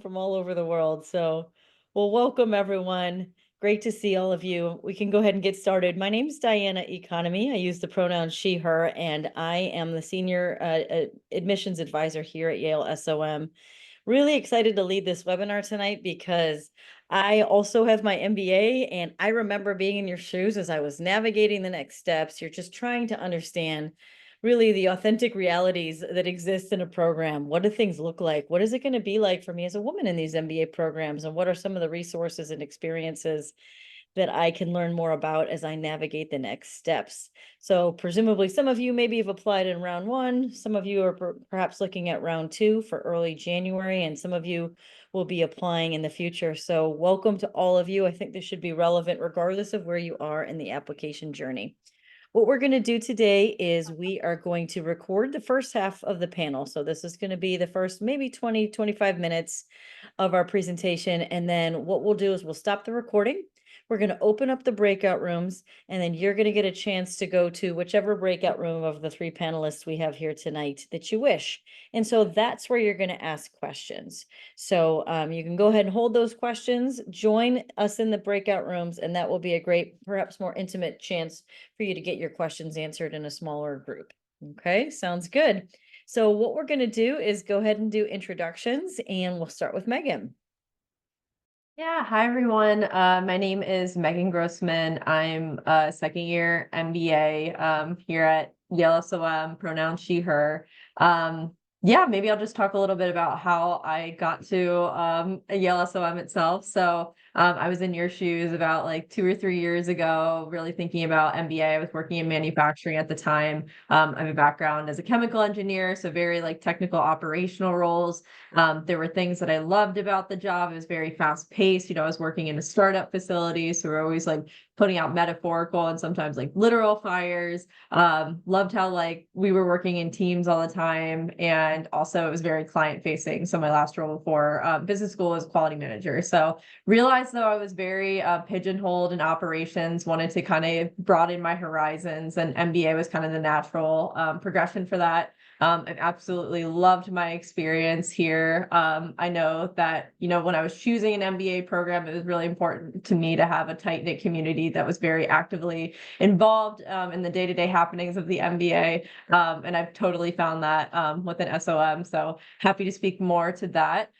from all over the world. So, well, welcome everyone. Great to see all of you. We can go ahead and get started. My name is Diana Economy. I use the pronoun she, her, and I am the senior admissions advisor here at Yale SOM. Really excited to lead this webinar tonight because I also have my MBA, and I remember being in your shoes as I was navigating the next steps. You're just trying to understand really the authentic realities that exist in a program. What do things look like? What is it going to be like for me as a woman in these MBA programs? And what are some of the resources and experiences that I can learn more about as I navigate the next steps? So presumably some of you maybe have applied in round one. Some of you are perhaps looking at round two for early January, and some of you will be applying in the future. So welcome to all of you. I think this should be relevant regardless of where you are in the application journey. What we're going to do today is we are going to record the first half of the panel. So this is going to be the first maybe 20, 25 minutes of our presentation. And then what we'll do is we'll stop the recording. We're going to open up the breakout rooms, and then you're going to get a chance to go to whichever breakout room of the three panelists we have here tonight that you wish. And so that's where you're going to ask questions. So you can go ahead and hold those questions, join us in the breakout rooms, and that will be a great, perhaps more intimate chance for you to get your questions answered in a smaller group. Okay, sounds good. So what we're going to do is go ahead and do introductions, and we'll start with Megan. Yeah, hi everyone. My name is Megan Grossman. I'm a second year MBA here at Yale SOM, pronoun she, her. Yeah, maybe I'll just talk a little bit about how I got to Yale SOM itself. So I was in your shoes about like 2 or 3 years ago, really thinking about MBA. I was working in manufacturing at the time. I have a background as a chemical engineer, so very like technical operational roles. There were things that I loved about the job. It was very fast paced. I was working in a startup facility, so we're always like putting out metaphorical and sometimes like literal fires. Loved how like we were working in teams all the time, and also it was very client facing. So my last role before business school was quality manager. So realized though I was very pigeonholed in operations, wanted to kind of broaden my horizons, and MBA was kind of the natural progression for that. I've absolutely loved my experience here. I know that, when I was choosing an MBA program, it was really important to me to have a tight-knit community that was very actively involved in the day-to-day happenings of the MBA. And I've totally found that within SOM. So happy to speak more to that.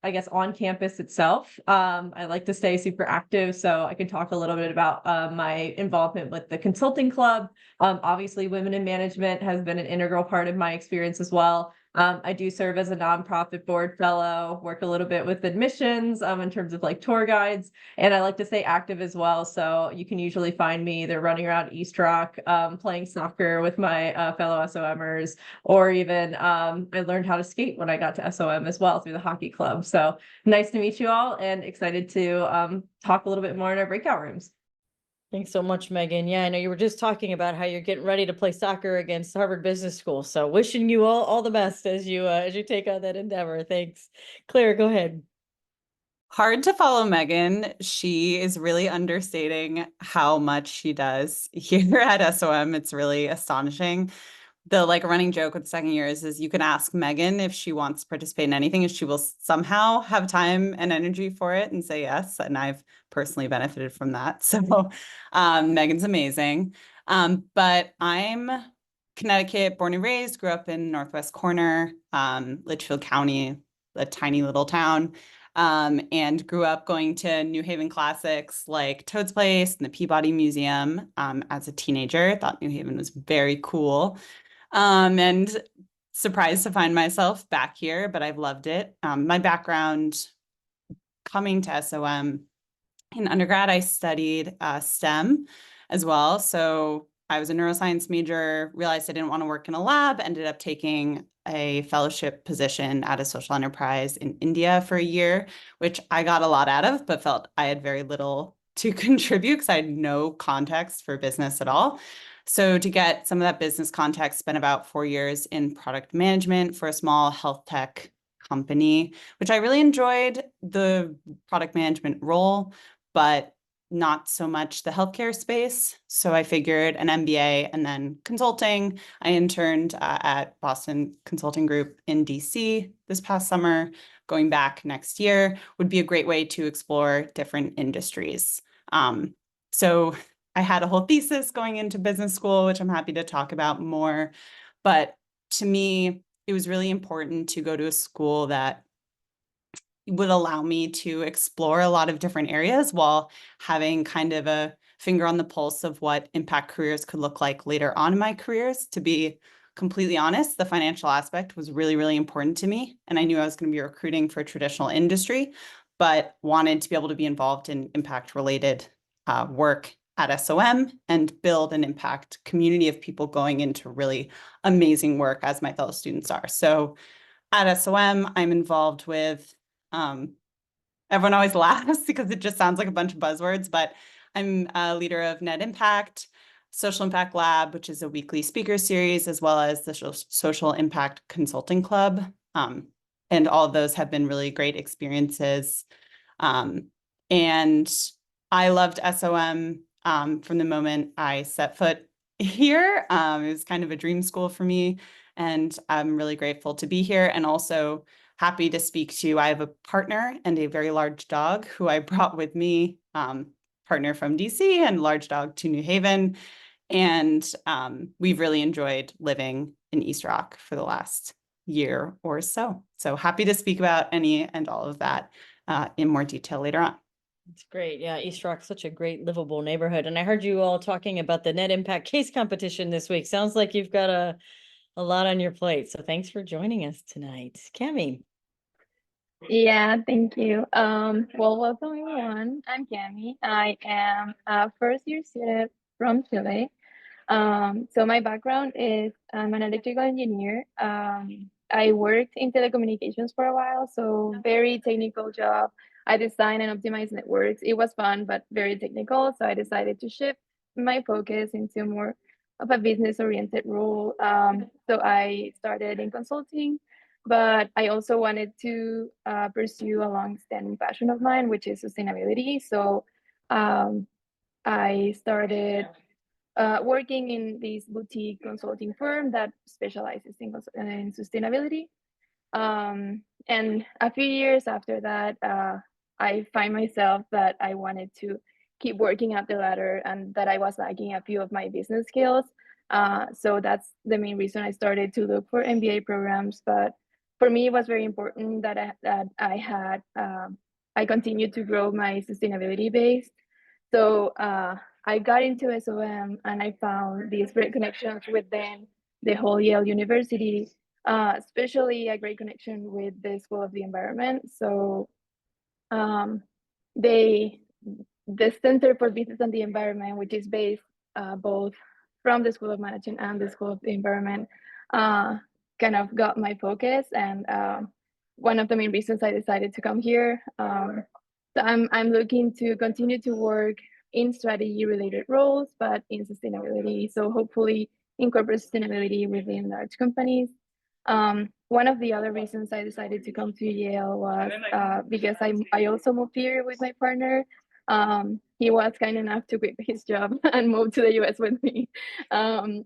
I guess on campus itself, I like to stay super active, so I can talk a little bit about my involvement with the consulting club. Obviously, women in management has been an integral part of my experience as well. I do serve as a nonprofit board fellow, work a little bit with admissions in terms of like tour guides, and I like to stay active as well. So you can usually find me either running around East Rock, playing soccer with my fellow SOMers, or even I learned how to skate when I got to SOM as well through the hockey club. So nice to meet you all, and excited to talk a little bit more in our breakout rooms. Thanks so much, Megan. Yeah, I know you were just talking about how you're getting ready to play soccer against Harvard Business School. So wishing you all the best as you take on that endeavor. Thanks. Claire, go ahead. Hard to follow Megan. She is really understating how much she does here at SOM. It's really astonishing. The running joke with second years is you can ask Megan if she wants to participate in anything, and she will somehow have time and energy for it and say yes. And I've personally benefited from that. So Megan's amazing. But I'm Connecticut, born and raised, grew up in Northwest Corner, Litchfield County, a tiny little town. And grew up going to New Haven classics like Toad's Place and the Peabody Museum as a teenager. Thought New Haven was very cool. And surprised to find myself back here, but I've loved it. My background coming to SOM, in undergrad, I studied STEM as well. So I was a neuroscience major, realized I didn't want to work in a lab, ended up taking a fellowship position at a social enterprise in India for a year, which I got a lot out of, but felt I had very little to contribute because I had no context for business at all. So to get some of that business context, spent about 4 years in product management for a small health tech company, which I really enjoyed the product management role, but not so much the healthcare space. So I figured an MBA and then consulting. I interned at Boston Consulting Group in DC this past summer. Going back next year would be a great way to explore different industries. So I had a whole thesis going into business school, which I'm happy to talk about more. But to me, it was really important to go to a school that would allow me to explore a lot of different areas while having kind of a finger on the pulse of what impact careers could look like later on in my careers. To be completely honest, the financial aspect was really, really important to me. And I knew I was going to be recruiting for traditional industry, but wanted to be able to be involved in impact related work at SOM and build an impact community of people going into really amazing work as my fellow students are. So at SOM, I'm involved with everyone always laughs because it just sounds like a bunch of buzzwords, but I'm a leader of Net Impact, Social Impact Lab, which is a weekly speaker series, as well as the Social Impact Consulting Club. And all of those have been really great experiences. And I loved SOM from the moment I set foot here. It was kind of a dream school for me, and I'm really grateful to be here, and also happy to speak to. I have a partner and a very large dog who I brought with me, partner from DC and large dog to New Haven. And we've really enjoyed living in East Rock for the last year or so. So happy to speak about any and all of that in more detail later on. It's great. Yeah, East Rock's such a great livable neighborhood. And I heard you all talking about the Net Impact case competition this week. Sounds like you've got a lot on your plate. So thanks for joining us tonight. Cami. Yeah, thank you. Well, welcome everyone. I'm Cami. I am a first-year student from Chile. So my background is I'm an electrical engineer. I worked in telecommunications for a while, so very technical job. I design and optimize networks. It was fun, but very technical. So I decided to shift my focus into more of a business-oriented role. So I started in consulting, but I also wanted to pursue a long-standing passion of mine, which is sustainability. So I started working in this boutique consulting firm that specializes in sustainability. And a few years after that, I find myself that I wanted to keep working up the ladder and that I was lacking a few of my business skills. So that's the main reason I started to look for MBA programs. But for me, it was very important that I continued to grow my sustainability base. So I got into SOM and I found these great connections within the whole Yale University, especially a great connection with the School of the Environment. So the Center for Business and the Environment, which is based both from the School of Management and the School of the Environment, kind of got my focus, and one of the main reasons I decided to come here. So I'm looking to continue to work in strategy related roles, but in sustainability. So hopefully incorporate sustainability within large companies. One of the other reasons I decided to come to Yale was because I also moved here with my partner. He was kind enough to quit his job and move to the US with me. And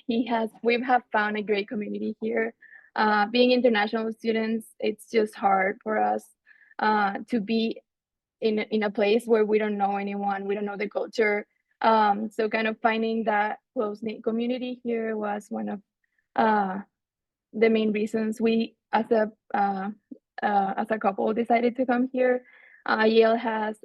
we have found a great community here. Being international students, it's just hard for us to be in a place where we don't know anyone, we don't know the culture. So kind of finding that close-knit community here was one of the main reasons we as a couple decided to come here. Yale has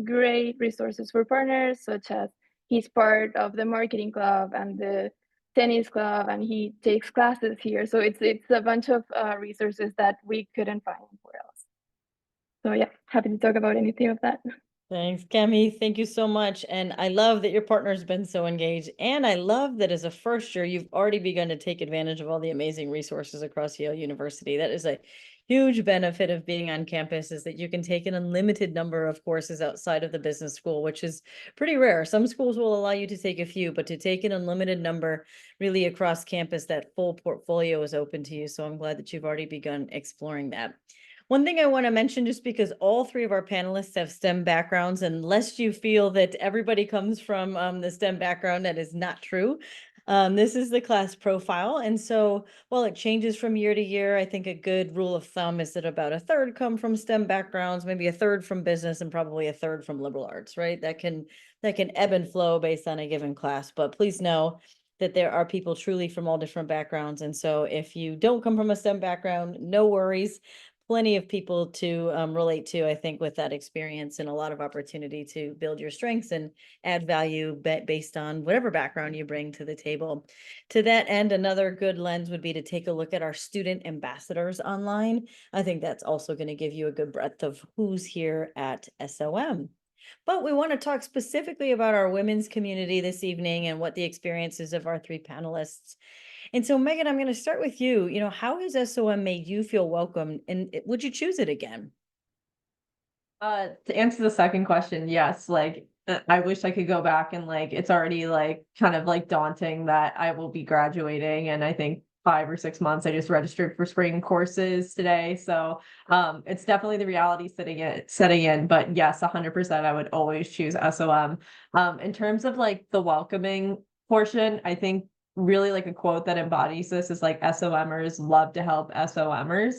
great resources for partners, such as he's part of the marketing club and the tennis club, and he takes classes here. So it's a bunch of resources that we couldn't find anywhere else. So yeah, happy to talk about anything of that. Thanks, Cami. Thank you so much. And I love that your partner's been so engaged. And I love that as a first year, you've already begun to take advantage of all the amazing resources across Yale University. That is a huge benefit of being on campus, is that you can take an unlimited number of courses outside of the business school, which is pretty rare. Some schools will allow you to take a few, but to take an unlimited number really across campus, that full portfolio is open to you. So I'm glad that you've already begun exploring that. One thing I want to mention, just because all three of our panelists have STEM backgrounds, and lest you feel that everybody comes from the STEM background, that is not true. This is the class profile. And so while it changes from year to year, I think a good rule of thumb is that about a third come from STEM backgrounds, maybe a third from business, and probably a third from liberal arts, right? That can ebb and flow based on a given class. But please know that there are people truly from all different backgrounds. And so if you don't come from a STEM background, no worries. Plenty of people to relate to, I think, with that experience, and a lot of opportunity to build your strengths and add value based on whatever background you bring to the table. To that end, another good lens would be to take a look at our student ambassadors online. I think that's also going to give you a good breadth of who's here at SOM. But we want to talk specifically about our women's community this evening and what the experiences of our three panelists. And so, Megan, I'm going to start with you. How has SOM made you feel welcome, and would you choose it again? To answer the second question, yes, I wish I could go back, and it's already kind of daunting that I will be graduating, and I think 5 or 6 months. I just registered for spring courses today. So it's definitely the reality setting in, but yes, 100% I would always choose SOM. In terms of the welcoming portion, I think really a quote that embodies this is SOMers love to help SOMers.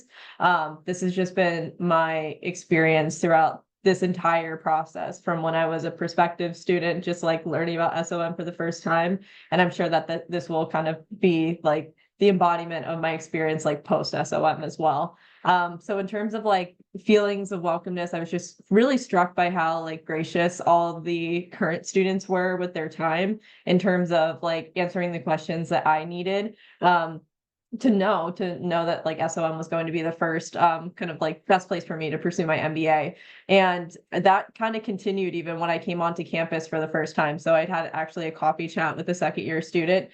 This has just been my experience throughout this entire process, from when I was a prospective student, just learning about SOM for the first time. And I'm sure that this will kind of be the embodiment of my experience post SOM as well. So in terms of feelings of welcomeness, I was just really struck by how gracious all of the current students were with their time in terms of answering the questions that I needed. To know that SOM was going to be the first kind of best place for me to pursue my MBA. And that kind of continued even when I came onto campus for the first time. So I'd had actually a coffee chat with a second year student.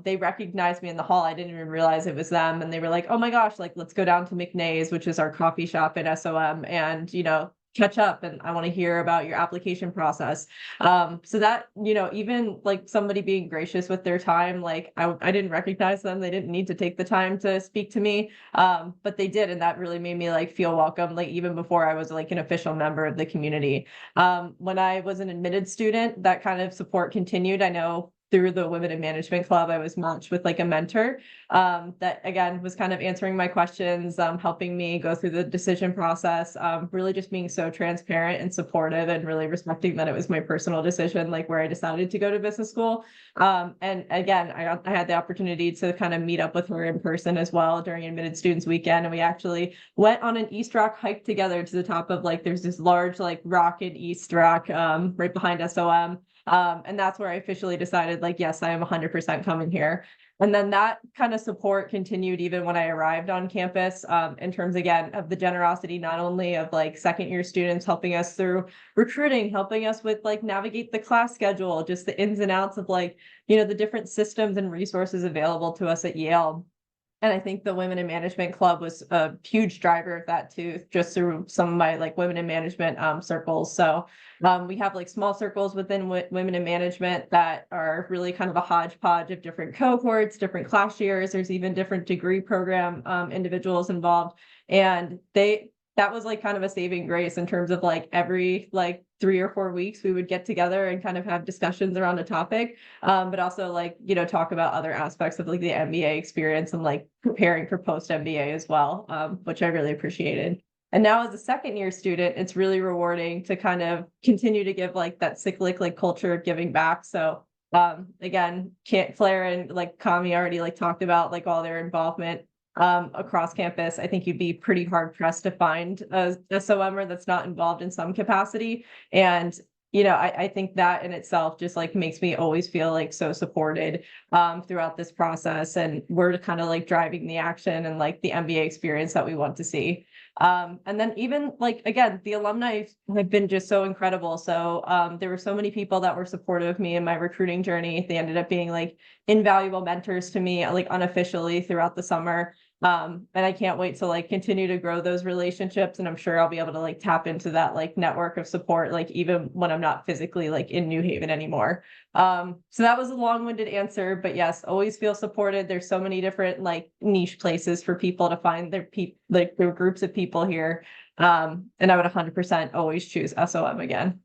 They recognized me in the hall. I didn't even realize it was them. And they were like, oh my gosh, let's go down to McNay's, which is our coffee shop at SOM, and catch up, and I want to hear about your application process. So that, even somebody being gracious with their time, I didn't recognize them. They didn't need to take the time to speak to me. But they did. And that really made me feel welcome, even before I was an official member of the community. When I was an admitted student, that kind of support continued. I know through the Women in Management Club, I was matched with a mentor that again was kind of answering my questions, helping me go through the decision process, really just being so transparent and supportive, and really respecting that it was my personal decision, where I decided to go to business school. And again, I had the opportunity to kind of meet up with her in person as well during Admitted Students Weekend. And we actually went on an East Rock hike together to the top of there's this large rock in East Rock right behind SOM. And that's where I officially decided, yes, I am 100% coming here. And then that kind of support continued even when I arrived on campus, in terms, again, of the generosity, not only of second year students helping us through recruiting, helping us with navigate the class schedule, just the ins and outs of the different systems and resources available to us at Yale. And I think the Women in Management Club was a huge driver of that too, just through some of my women in management circles. So we have small circles within women in management that are really kind of a hodgepodge of different cohorts, different class years. There's even different degree program individuals involved. And that was kind of a saving grace in terms of every 3 or 4 weeks we would get together and kind of have discussions around a topic, but also talk about other aspects of the MBA experience and preparing for post MBA as well, which I really appreciated. And now as a second year student, it's really rewarding to kind of continue to give that cyclic culture of giving back. So again, Claire and Cami already talked about all their involvement across campus. I think you'd be pretty hard pressed to find a SOMer that's not involved in some capacity. And I think that in itself just makes me always feel so supported throughout this process. And we're kind of driving the action and the MBA experience that we want to see. And then even again, the alumni have been just so incredible. So there were so many people that were supportive of me in my recruiting journey. They ended up being invaluable mentors to me, unofficially throughout the summer. And I can't wait to like continue to grow those relationships. And I'm sure I'll be able to like tap into that like network of support, like even when I'm not physically like in New Haven anymore. So that was a long-winded answer, but yes, always feel supported. There's so many different like niche places for people to find their groups of people here. And I would 100% always choose SOM again.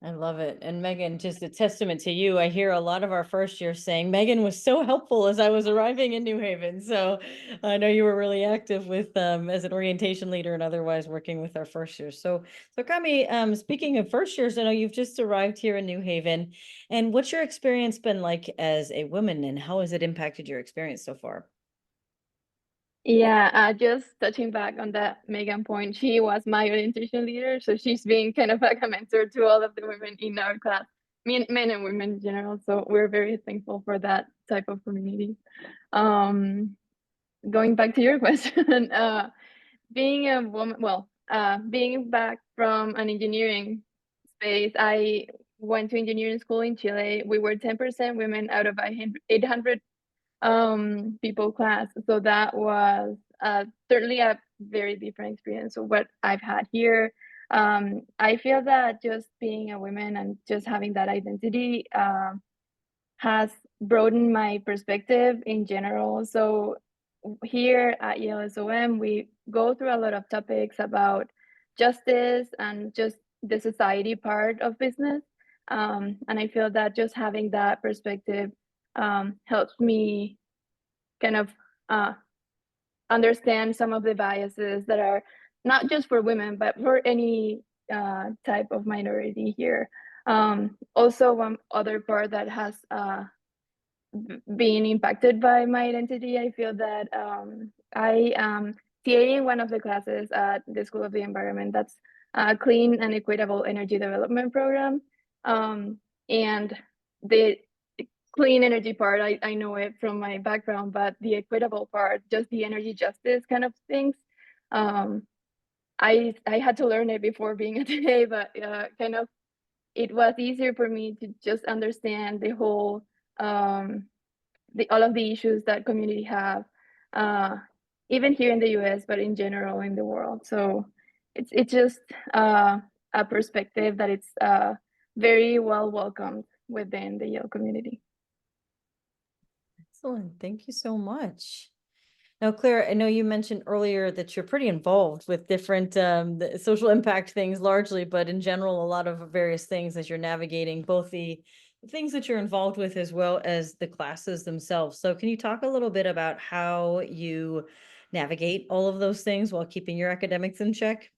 I love it. And Megan, just a testament to you. I hear a lot of our first years saying Megan was so helpful as I was arriving in New Haven. So I know you were really active with as an orientation leader and otherwise working with our first years. So Cami, speaking of first years, I know you've just arrived here in New Haven. And what's your experience been like as a woman, and how has it impacted your experience so far? Yeah, just touching back on that Megan point, she was my orientation leader, so she's been kind of like a mentor to all of the women in our class, men and women in general. So we're very thankful for that type of community. Going back to your question, being a woman, well, being back from an engineering space, I went to engineering school in Chile. We were 10% women out of 800 people class, so that was certainly a very different experience of what I've had here. I feel that just being a woman and just having that identity has broadened my perspective in general. So here at Yale SOM, we go through a lot of topics about justice and just the society part of business. And I feel that just having that perspective helps me kind of understand some of the biases that are not just for women, but for any type of minority here. Also, one other part that has been impacted by my identity, I feel that I am TAing one of the classes at the School of the Environment. That's a Clean and Equitable Energy Development Program. And the clean energy part, I know it from my background, but the equitable part, just the energy justice kind of things, I had to learn it before being a TA, but kind of it was easier for me to just understand the whole all of the issues that community have, even here in the US, but in general in the world. So it's just a perspective that it's very well welcomed within the Yale community. Excellent. Thank you so much. Now, Claire, I know you mentioned earlier that you're pretty involved with different the social impact things largely, but in general, a lot of various things as you're navigating both the things that you're involved with as well as the classes themselves. So can you talk a little bit about how you navigate all of those things while keeping your academics in check?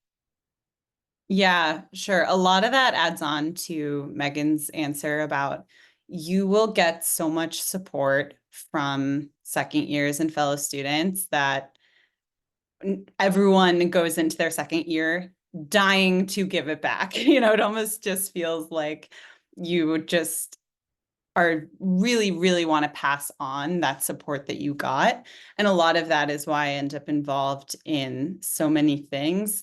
Yeah, sure. A lot of that adds on to Megan's answer about you will get so much support from second years and fellow students that everyone goes into their second year dying to give it back. It almost just feels like you just are really, really want to pass on that support that you got. And a lot of that is why I end up involved in so many things.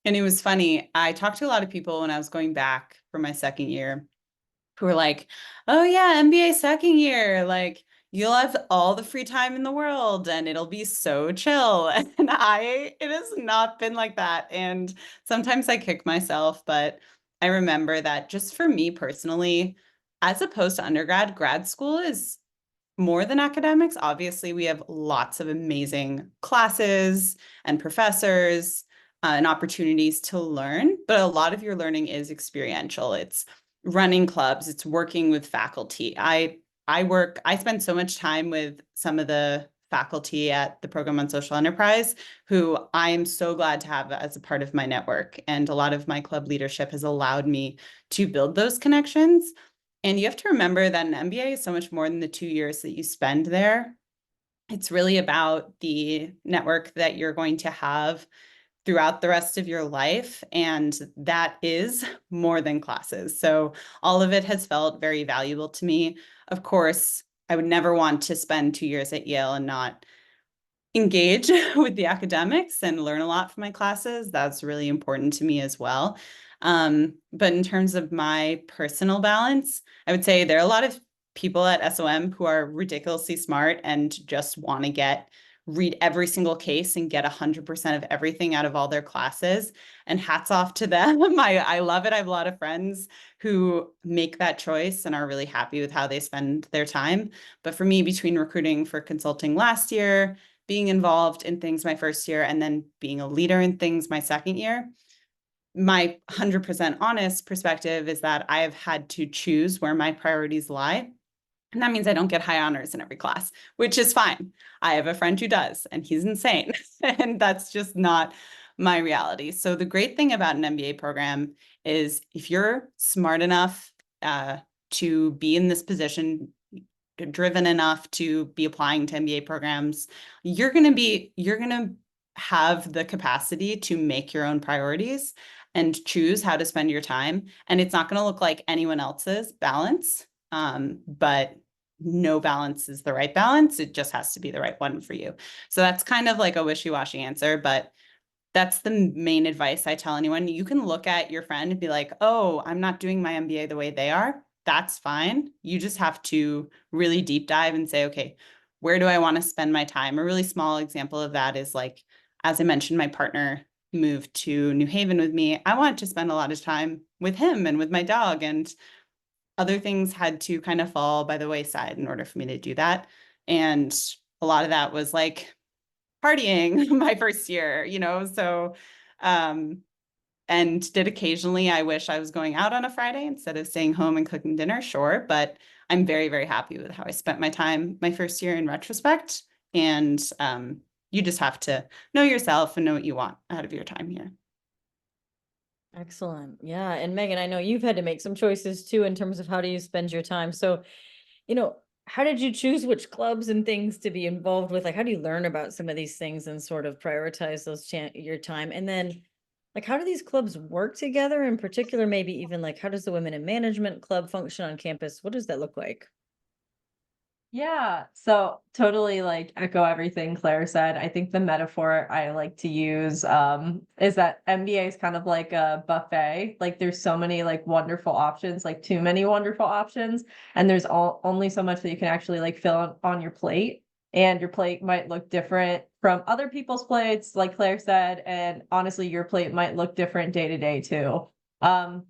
And it was funny, I talked to a lot of people when I was going back for my second year who were like, oh yeah, MBA second year, like you'll have all the free time in the world and it'll be so chill. And it has not been like that. And sometimes I kick myself, but I remember that just for me personally, as opposed to undergrad, grad school is more than academics. Obviously, we have lots of amazing classes and professors and opportunities to learn, but a lot of your learning is experiential. It's running clubs, it's working with faculty. I spend so much time with some of the faculty at the program on social enterprise, who I am so glad to have as a part of my network. And a lot of my club leadership has allowed me to build those connections. And you have to remember that an MBA is so much more than the 2 years that you spend there. It's really about the network that you're going to have throughout the rest of your life. And that is more than classes. So all of it has felt very valuable to me. Of course, I would never want to spend 2 years at Yale and not engage with the academics and learn a lot from my classes. That's really important to me as well. But in terms of my personal balance, I would say there are a lot of people at SOM who are ridiculously smart and just want to get read every single case and get 100% of everything out of all their classes. And hats off to them. I love it. I have a lot of friends who make that choice and are really happy with how they spend their time. But for me, between recruiting for consulting last year, being involved in things my first year, and then being a leader in things my second year, my 100% honest perspective is that I have had to choose where my priorities lie. And that means I don't get high honors in every class, which is fine. I have a friend who does, and he's insane. And that's just not my reality. So the great thing about an MBA program is if you're smart enough to be in this position, driven enough to be applying to MBA programs, you're going to have the capacity to make your own priorities and choose how to spend your time. And it's not going to look like anyone else's balance. But no balance is the right balance. It just has to be the right one for you. So that's kind of like a wishy-washy answer, but that's the main advice I tell anyone. You can look at your friend and be like, oh, I'm not doing my MBA the way they are. That's fine. You just have to really deep dive and say, okay, where do I want to spend my time? A really small example of that is like, as I mentioned, my partner moved to New Haven with me. I wanted to spend a lot of time with him and with my dog, and other things had to kind of fall by the wayside in order for me to do that. And a lot of that was like partying my first year, you know, so, and did occasionally, I wish I was going out on a Friday instead of staying home and cooking dinner, sure. But I'm very, very happy with how I spent my time my first year in retrospect. And you just have to know yourself and know what you want out of your time here. Excellent. Yeah. And Megan, I know you've had to make some choices too in terms of how do you spend your time. So, you know, how did you choose which clubs and things to be involved with? Like, how do you learn about some of these things and sort of prioritize those your time? And then, like, how do these clubs work together? In particular, maybe even like, how does the Women in Management Club function on campus? What does that look like? Yeah, so totally like echo everything Claire said. I think the metaphor I like to use is that MBA is kind of like a buffet. Like there's so many like wonderful options, like too many wonderful options, and there's only so much that you can actually like fill on your plate. And your plate might look different from other people's plates, like Claire said, and honestly, your plate might look different day to day too.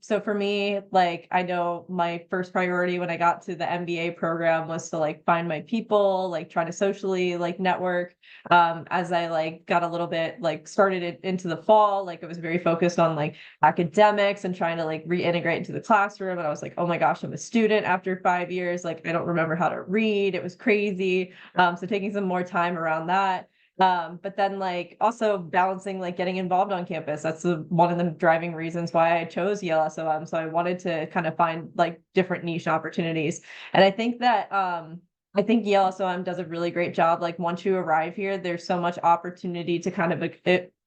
So for me, like I know my first priority when I got to the MBA program was to like find my people, like try to socially like network. As I like got a little bit like started it into the fall, like I was very focused on like academics and trying to like reintegrate into the classroom. And I was like, oh my gosh, I'm a student after 5 years. Like I don't remember how to read. It was crazy. So taking some more time around that. But then like also balancing like getting involved on campus. That's one of the driving reasons why I chose Yale SOM. So I wanted to kind of find like different niche opportunities. And I think that I think Yale SOM does a really great job. Like once you arrive here, there's so much opportunity to kind of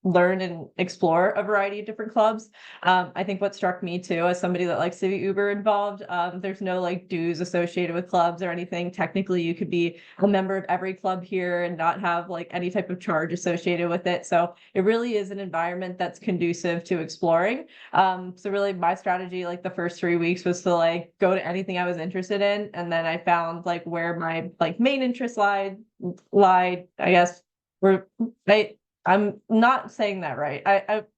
learn and explore a variety of different clubs. I think what struck me too, as somebody that likes to be uber involved, there's no like dues associated with clubs or anything. Technically, you could be a member of every club here and not have like any type of charge associated with it. So it really is an environment that's conducive to exploring. So really my strategy, like the first 3 weeks was to like go to anything I was interested in. And then I found like where my like main interest lied, I guess, where I'm not saying that right.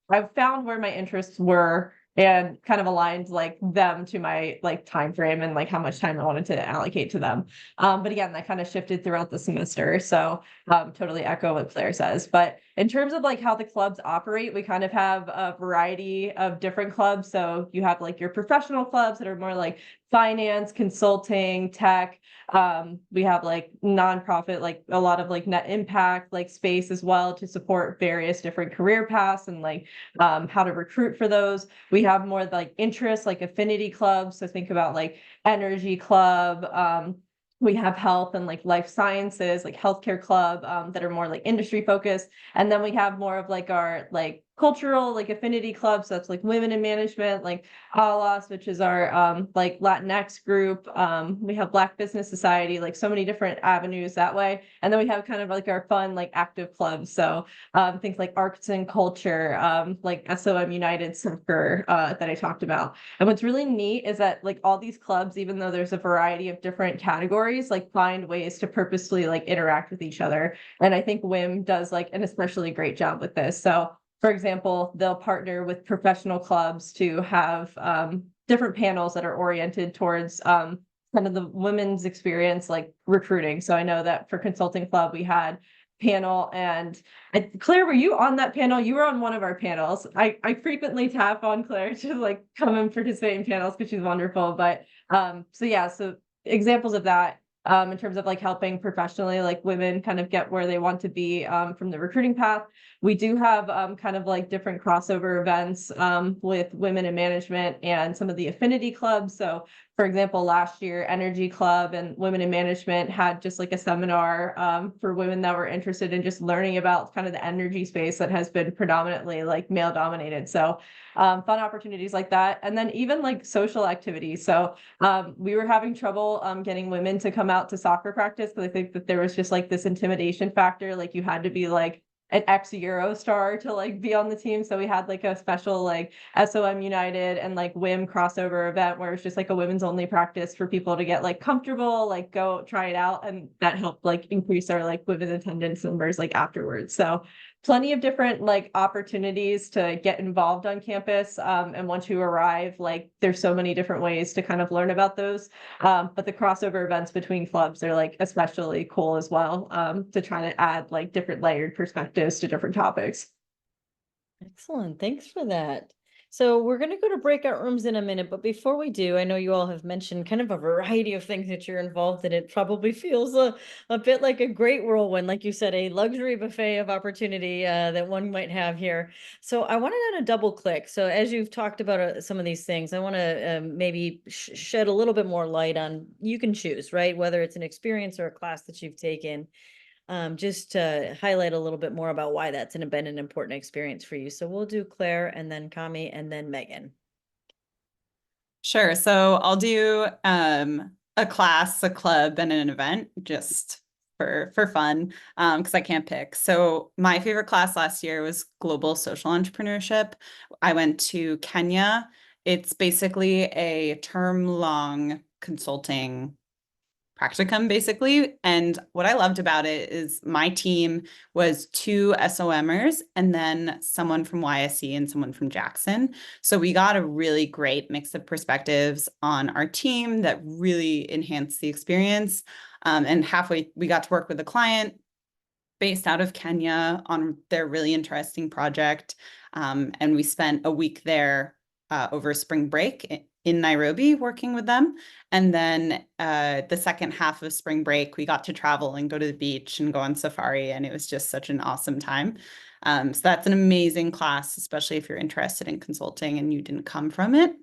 I've found where my interests were and kind of aligned like them to my like time frame and like how much time I wanted to allocate to them. But again, that kind of shifted throughout the semester. So totally echo what Claire says. But in terms of like how the clubs operate, we kind of have a variety of different clubs. So you have like your professional clubs that are more like finance, consulting, tech. We have like nonprofit, like a lot of like net impact, like space as well to support various different career paths and like how to recruit for those. We have more like interests, like affinity clubs. So think about like energy club. We have health and like life sciences, like healthcare club that are more like industry focused. And then we have more of like our like cultural like affinity clubs. So that's like women in management, like ALAS, which is our like Latinx group. We have Black Business Society, like so many different avenues that way. And then we have kind of like our fun, like active clubs. So things like arts and culture, like SOM United Soccer that I talked about. And what's really neat is that like all these clubs, even though there's a variety of different categories, like find ways to purposefully like interact with each other. And I think WIM does like an especially great job with this. So for example, they'll partner with professional clubs to have different panels that are oriented towards kind of the women's experience, like recruiting. So I know that for Consulting Club, we had panel and Claire, were you on that panel? You were on one of our panels. I frequently tap on Claire to like come and participate in panels because she's wonderful. But so yeah, so examples of that in terms of like helping professionally, like women kind of get where they want to be from the recruiting path. We do have kind of like different crossover events with women in management and some of the affinity clubs. So for example, last year, Energy Club and Women in Management had just like a seminar for women that were interested in just learning about kind of the energy space that has been predominantly like male dominated. So fun opportunities like that. And then even like social activities. So we were having trouble getting women to come out to soccer practice because I think that there was just like this intimidation factor. Like you had to be like an ex-Euro star to like be on the team. So we had like a special like SOM United and like WIM crossover event where it's just like a women's only practice for people to get like comfortable, like go try it out. And that helped like increase our like women attendance numbers like afterwards. So plenty of different like opportunities to get involved on campus. And once you arrive, like there's so many different ways to kind of learn about those. But the crossover events between clubs are like especially cool as well, to try to add like different layered perspectives to different topics. Excellent. Thanks for that. So we're going to go to breakout rooms in a minute, but before we do, I know you all have mentioned kind of a variety of things that you're involved in. It probably feels a bit like a great whirlwind, like you said, a luxury buffet of opportunity that one might have here. So I wanted to double click. So as you've talked about some of these things, I want to maybe shed a little bit more light on, you can choose, right? Whether it's an experience or a class that you've taken. Just to highlight a little bit more about why that's been an important experience for you. So we'll do Claire and then Cami and then Megan. Sure. So I'll do a class, a club, and an event just for fun because I can't pick. So my favorite class last year was Global Social Entrepreneurship. I went to Kenya. It's basically a term-long consulting practicum basically. And what I loved about it is my team was 2 SOMers and then someone from YSE and someone from Jackson. So we got a really great mix of perspectives on our team that really enhanced the experience. And halfway we got to work with a client based out of Kenya on their really interesting project. And we spent a week there over spring break in Nairobi working with them. And then the second half of spring break, we got to travel and go to the beach and go on safari. And it was just such an awesome time. So that's an amazing class, especially if you're interested in consulting and you didn't come from it.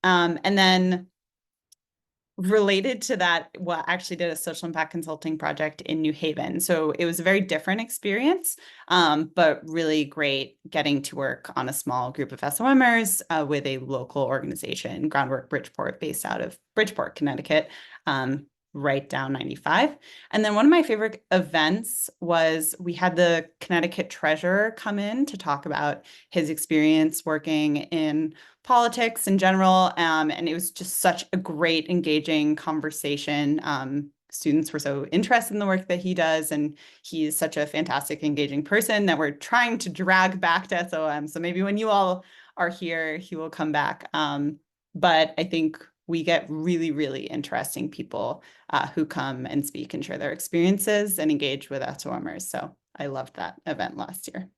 And then related to that, well, I actually did a social impact consulting project in New Haven. So it was a very different experience, but really great getting to work on a small group of SOMers with a local organization, Groundwork Bridgeport, based out of Bridgeport, Connecticut, right down 95. And then one of my favorite events was we had the Connecticut treasurer come in to talk about his experience working in politics in general. And it was just such a great, engaging conversation. Students were so interested in the work that he does, and he's such a fantastic, engaging person that we're trying to drag back to SOM. So maybe when you all are here, he will come back. But I think we get really, really interesting people who come and speak and share their experiences and engage with SOMers. So I loved that event last year.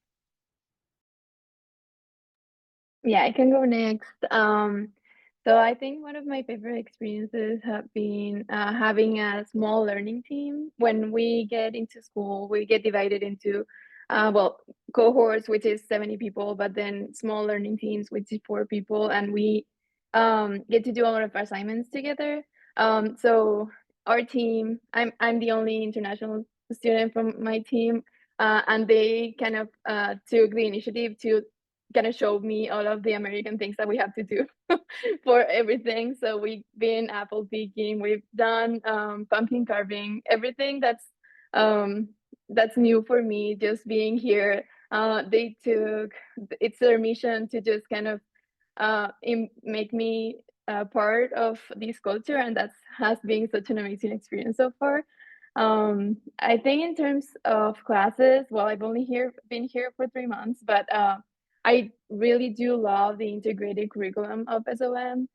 Yeah, I can go next. So I think one of my favorite experiences have been having a small learning team. When we get into school, we get divided into, well, cohorts, which is 70 people, but then small learning teams, which is 4 people, and we get to do a lot of assignments together. So our team, I'm the only international student from my team, and they kind of took the initiative to gonna show me all of the American things that we have to do for everything. So we've been apple picking, we've done pumpkin carving, everything that's new for me. Just being here, it's their mission to just kind of make me part of this culture, and that has been such an amazing experience so far. I think in terms of classes, well, I've only been here for 3 months, but I really do love the integrated curriculum of SOM.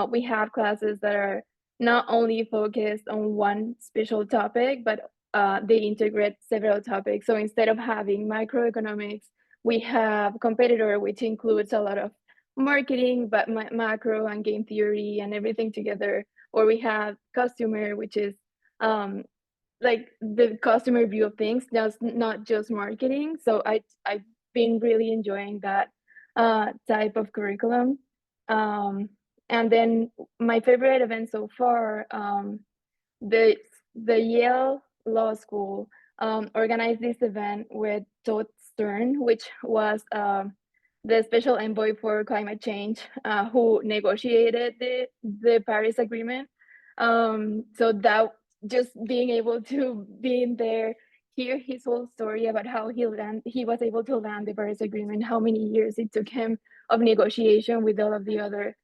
We have classes that are not only focused on one special topic, but they integrate several topics. So instead of having microeconomics, we have competitor, which includes a lot of marketing, but macro and game theory and everything together. Or we have customer, which is like the customer view of things, not just marketing. So I've been really enjoying that type of curriculum. And then my favorite event so far, the Yale Law School organized this event with Todd Stern, which was the special envoy for climate change, who negotiated the Paris Agreement. So that just being able to be in there, hear his whole story about how he was able to land the Paris Agreement, how many years it took him of negotiation with all of the other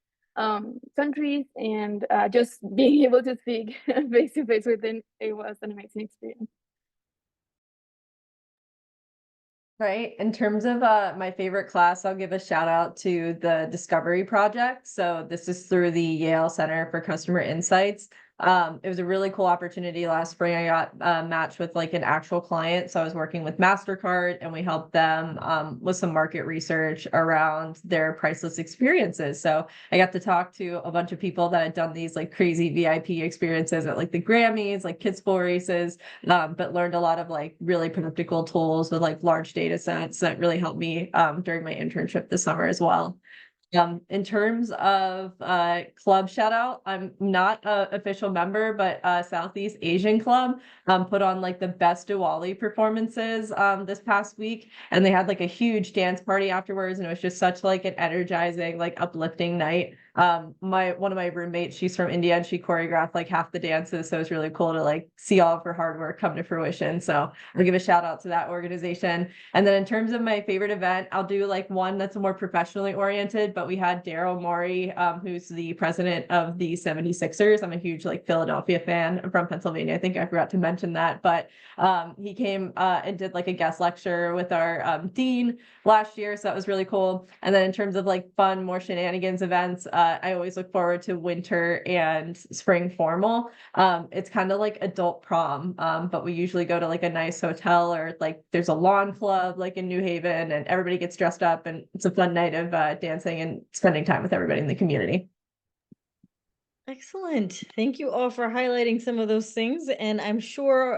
countries, and just being able to speak face to face with him, it was an amazing experience. Right. In terms of my favorite class, I'll give a shout out to the Discovery Project. So this is through the Yale Center for Customer Insights. It was a really cool opportunity last spring. I got matched with like an actual client. So I was working with MasterCard, and we helped them with some market research around their priceless experiences. So I got to talk to a bunch of people that had done these like crazy VIP experiences at like the Grammys, like kids pool races, but learned a lot of like really practical tools with like large data sets that really helped me during my internship this summer as well. In terms of club shout out, I'm not an official member, but Southeast Asian Club put on like the best Diwali performances this past week, and they had like a huge dance party afterwards, and it was just such like an energizing, like uplifting night. One of my roommates, she's from India, and she choreographed like half the dances, so it was really cool to like see all of her hard work come to fruition. So I'll give a shout out to that organization. And then in terms of my favorite event, I'll do like one that's more professionally oriented, but we had Daryl Morey, who's the president of the 76ers. I'm a huge like Philadelphia fan. I'm from Pennsylvania. I think I forgot to mention that, but he came and did like a guest lecture with our dean last year. So that was really cool. And then in terms of like fun, more shenanigans events, I always look forward to winter and spring formal. It's kind of like adult prom, but we usually go to like a nice hotel, or like there's a lawn club like in New Haven, and everybody gets dressed up, and it's a fun night of dancing and spending time with everybody in the community. Excellent. Thank you all for highlighting some of those things. And I'm sure